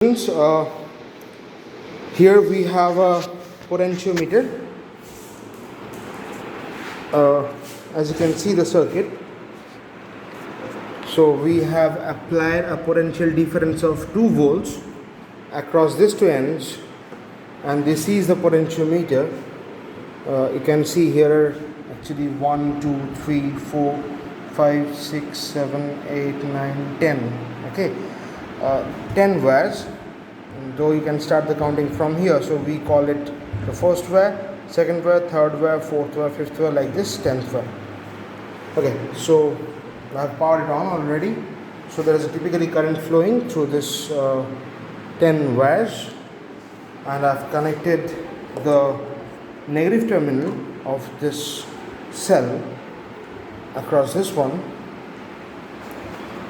Uh, Here we have a potentiometer. As you can see the circuit. So we have applied a potential difference of 2 volts across these two ends, and this is the potentiometer. You can see here actually 1, 2, 3, 4, 5, 6, 7, 8, 9, 10. Okay, 10 wires. Though you can start the counting from here, so we call it the first wire, second wire, third wire, fourth wire, fifth wire, like this, 10th wire. Okay, so I have powered it on already. So there is a typically current flowing through this 10 wires, and I've connected the negative terminal of this cell across this one,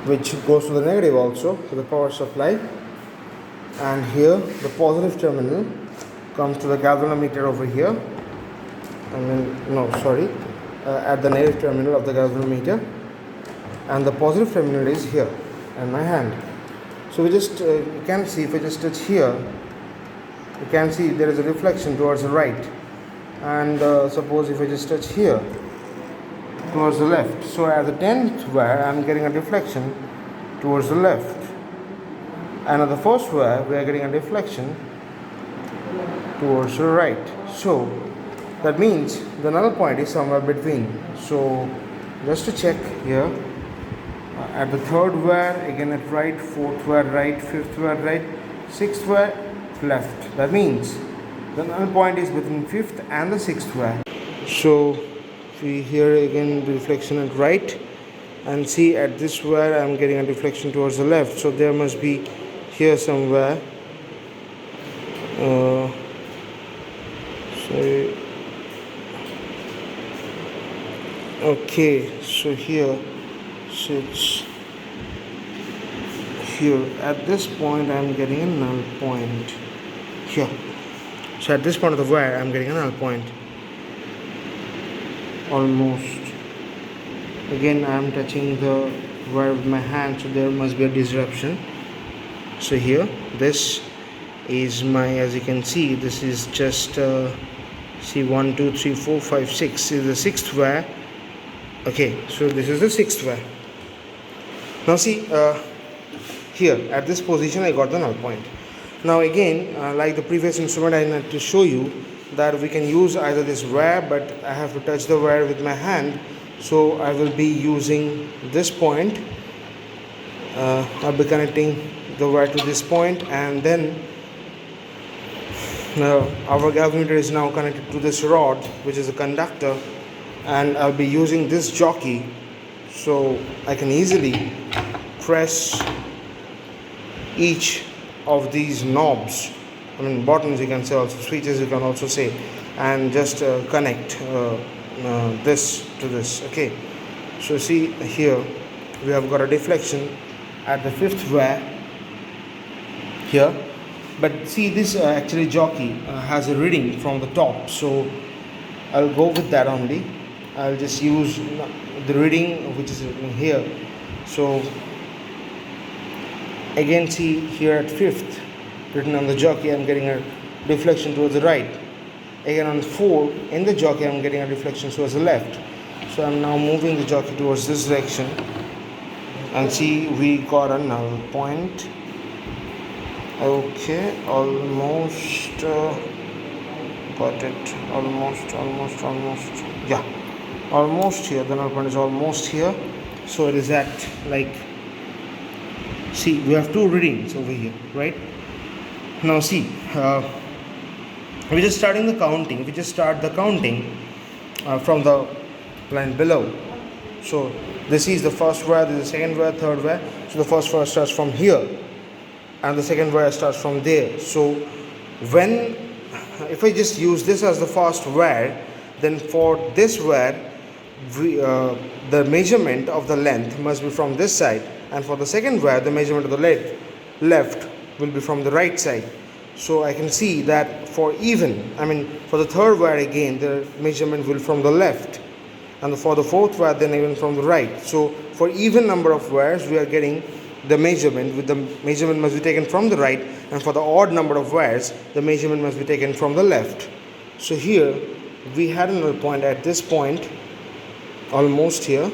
which goes to the negative also to the power supply. And here the positive terminal comes to the galvanometer over here. At the negative terminal of the galvanometer, and the positive terminal is here in my hand. So we just you can see, if I just touch here, you can see there is a reflection towards the right, and suppose if I just touch here towards the left, so at the 10th wire I am getting a deflection towards the left, and at the first wire we are getting a deflection towards the right. So that means the null point is somewhere between. So just to check here, at the third wire again at right, fourth wire right, fifth wire right, sixth wire left. That means the null point is between fifth and the sixth wire. So we here again the reflection at right, and see at this wire I am getting a deflection towards the left. So there must be here somewhere. Okay, so here, so it's here at this point I am getting a null point here. So at this point of the wire I am getting a null point almost. Again I am touching the wire with my hand, so there must be a disruption. So here this is my, as you can see, this is just see 1, 2, 3, 4, 5, 6 is the sixth wire. Okay, so this is the sixth wire. Now see here at this position I got the null point. Now again, like the previous instrument, I need to show you that we can use either this wire, but I have to touch the wire with my hand, so I will be using this point. I'll be connecting the wire to this point, and then our galvanometer is now connected to this rod, which is a conductor, and I'll be using this jockey, so I can easily press each of these knobs, buttons you can say, also switches you can also say, and just connect this to this. Okay, so see here we have got a deflection at the fifth wire here, but see this actually jockey has a reading from the top, so I'll go with that only. I'll just use the reading which is written here. So again, see here at fifth written on the jockey I'm getting a deflection towards the right. Again on 4 in the jockey I'm getting a deflection towards the left. So I'm now moving the jockey towards this direction, and see we got a null point. Okay, almost got it. Almost. Yeah, almost here. The null point is almost here. So it is at, like, see we have 2 readings over here, right? Now see, we're just starting the counting. We just start the counting from the line below. So this is the first wire, this is the second wire, third wire. So the first wire starts from here, and the second wire starts from there. So if I just use this as the first wire, then for this wire the measurement of the length must be from this side, and for the second wire the measurement of the left will be from the right side. So I can see that for the third wire again the measurement will from the left, and for the fourth wire then even from the right. So for even number of wires we are getting the measurement, with the measurement must be taken from the right, and for the odd number of wires the measurement must be taken from the left. So here we had another point at this point, almost here,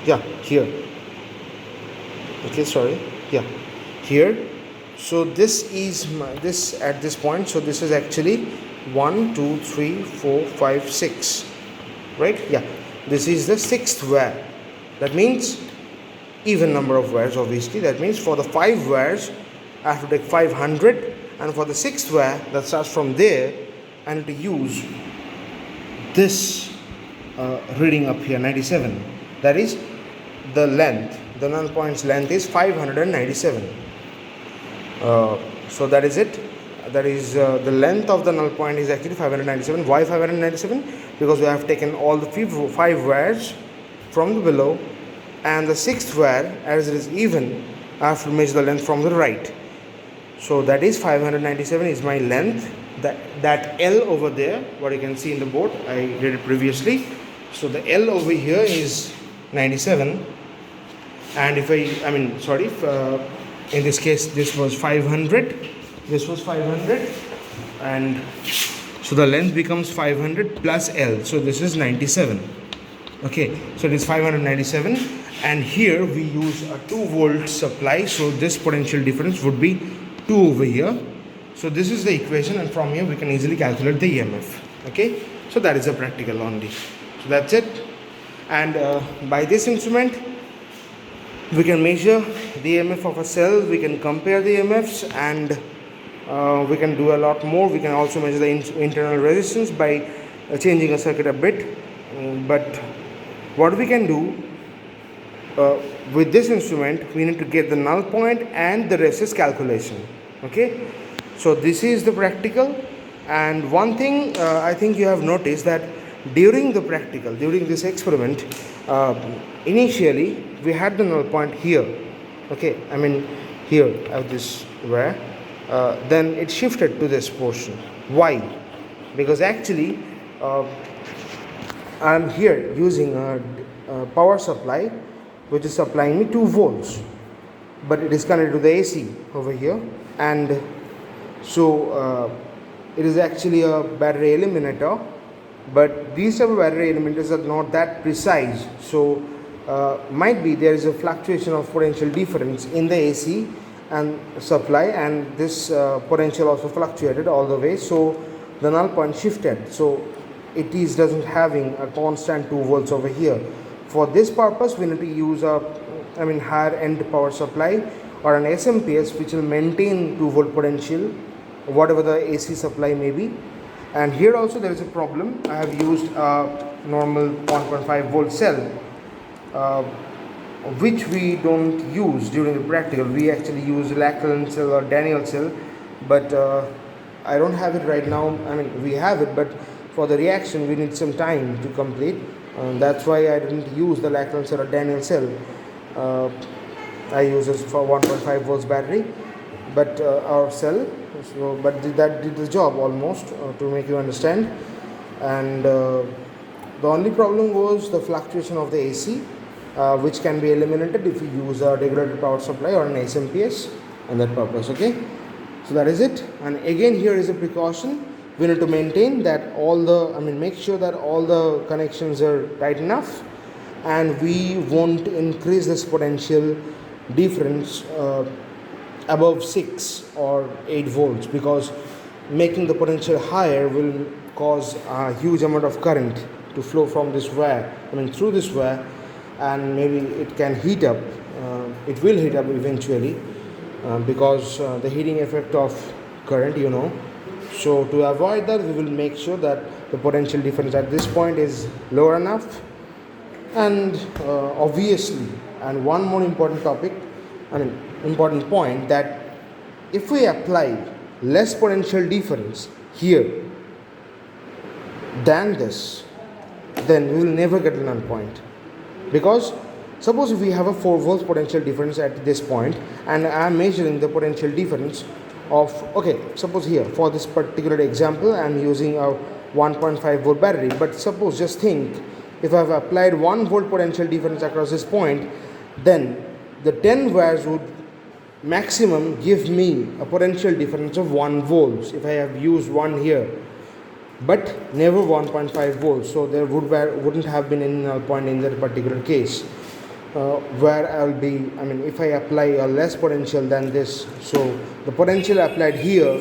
yeah, here, okay, sorry, yeah, here. So this is this at this point, so this is actually 1 2 3 4 5 6, right? Yeah, this is the sixth wire. That means even number of wires, obviously. That means for the 5 wires I have to take 500, and for the 6th wire that starts from there I need to use this reading up here, 97. That is the length, the null point's length is 597. So that is it. That is the length of the null point is actually 597. Why 597? Because we have taken all the 5 wires from the below, and the 6th wire, as it is even, I have to measure the length from the right. So that is 597 is my length. That L over there, what you can see in the board, I did it previously. So the L over here is 97, and if in this case this was 500, this was 500, and so the length becomes 500 plus L, so this is 97. Okay, so it is 597, and here we use a 2-volt supply, so this potential difference would be 2 over here. So this is the equation, and from here we can easily calculate the EMF. Okay, so that is a practical only. So that's it. And by this instrument we can measure the EMF of a cell, we can compare the EMFs, and we can do a lot more. We can also measure the internal resistance by changing a circuit a bit. But what we can do with this instrument, we need to get the null point and the resistance calculation. Okay, so this is the practical. And one thing I think you have noticed, that during the practical, during this experiment, initially we had the null point here. Okay, I mean here at this wire, then it shifted to this portion. Why? Because actually I am here using a power supply which is supplying me 2 volts, but it is connected to the AC over here, and so it is actually a battery eliminator. But these type of battery eliminators are not that precise, so might be there is a fluctuation of potential difference in the AC and supply, and this potential also fluctuated all the way, so the null point shifted. So it is doesn't having a constant 2 volts over here. For this purpose we need to use a higher end power supply or an SMPS, which will maintain 2 volt potential whatever the AC supply may be. And here also there is a problem. I have used a normal 1.5 volt cell, which we don't use during the practical. We actually use Lachlan cell or Daniel cell, but I don't have it right now. We have it, but for the reaction we need some time to complete. That's why I didn't use the Lachlan cell or Daniel cell. I use it for 1.5 volts battery, but our cell. So, but that did the job almost, to make you understand. And the only problem was the fluctuation of the AC, which can be eliminated if you use a regulated power supply or an SMPS on that purpose. Okay, so that is it. And again, here is a precaution. We need to maintain that all the make sure that all the connections are tight enough, and we won't increase this potential difference above 6 or 8 volts, because making the potential higher will cause a huge amount of current to flow from this wire, through this wire, and maybe it can heat up. It will heat up eventually, because the heating effect of current, So to avoid that, we will make sure that the potential difference at this point is lower enough. And obviously, and one more important important point, that if we apply less potential difference here than this, then we will never get a null point. Because suppose if we have a 4 volts potential difference at this point, and I am measuring the potential difference of, suppose here for this particular example I am using a 1.5 volt battery, but suppose just think, if I have applied 1 volt potential difference across this point, then the 10 wires would maximum give me a potential difference of 1 volts if I have used 1 here, but never 1.5 volts. So there wouldn't have been any null point in that particular case, where if I apply a less potential than this, so the potential applied here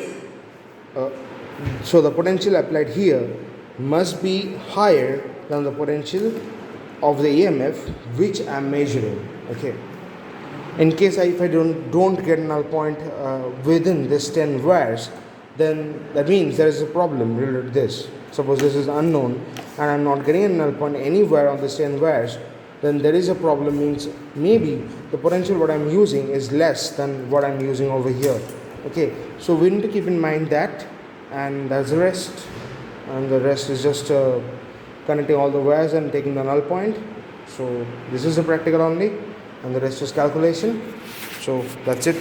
must be higher than the potential of the EMF which I am measuring. Okay, in case if I don't get a null point within this 10 wires, then that means there is a problem related to this. Suppose this is unknown and I'm not getting a null point anywhere on this 10 wires, then there is a problem, means maybe the potential what I'm using is less than what I'm using over here. Okay, so we need to keep in mind that, and that's the rest. And the rest is just connecting all the wires and taking the null point. So this is the practical only, and the rest is calculation. So that's it.